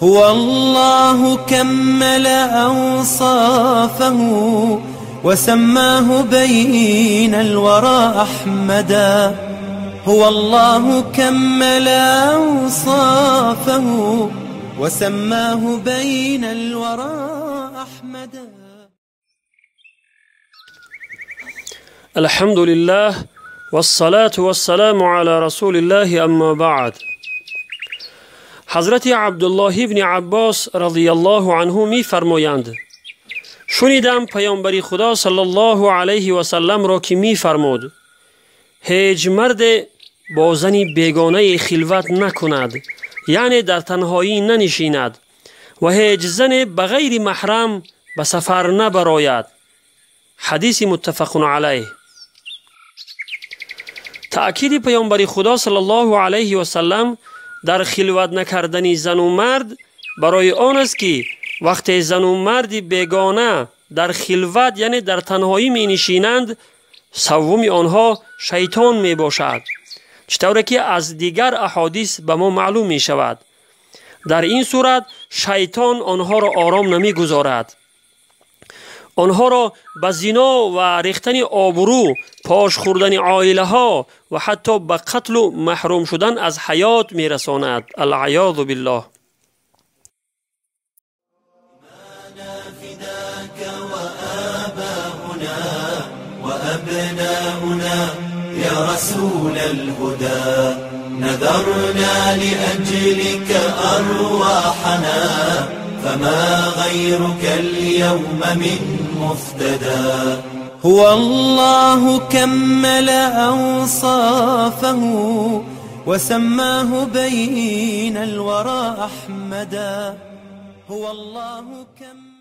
هو الله كمل أوصافه وسماه بين الورى أحمدا. هو الله كمل أوصافه وسماه بين الورى أحمدا. الحمد لله والصلاة والسلام على رسول الله، اما بعد. حضرت عبدالله ابن عباس رضی الله عنه می فرمایند: شنیدم پیامبر خدا صلی الله علیه و سلم را که می فرمود هیچ مرد با زنی بیگانه خلوت نکند، یعنی در تنهایی ننشیند، و هیچ زن بغیر محرم به سفر نبراید. حدیث متفق علیه. تأکید پیامبر خدا صلی الله علیه و سلم در خلوت نکردن زن و مرد برای آن است که وقتی زن و مرد بیگانه در خلوت یعنی در تنهایی می نشینند، سوم آنها شیطان می باشد، چطور که از دیگر احادیث به ما معلوم می شود. در این صورت شیطان آنها را آرام نمی گذارد، آنها را به زنا و ریختن آبرو، پاش خوردن عائله ها و حتی به قتل و محروم شدن از حیات می رساند. العیاذ بالله. وأبناؤنا يا رسول الهدى نذرنا لأجلك أرواحنا فما غيرك اليوم من مفتدى. هو الله كمل أوصافه وسماه بين الورى أحمدا. هو الله كمل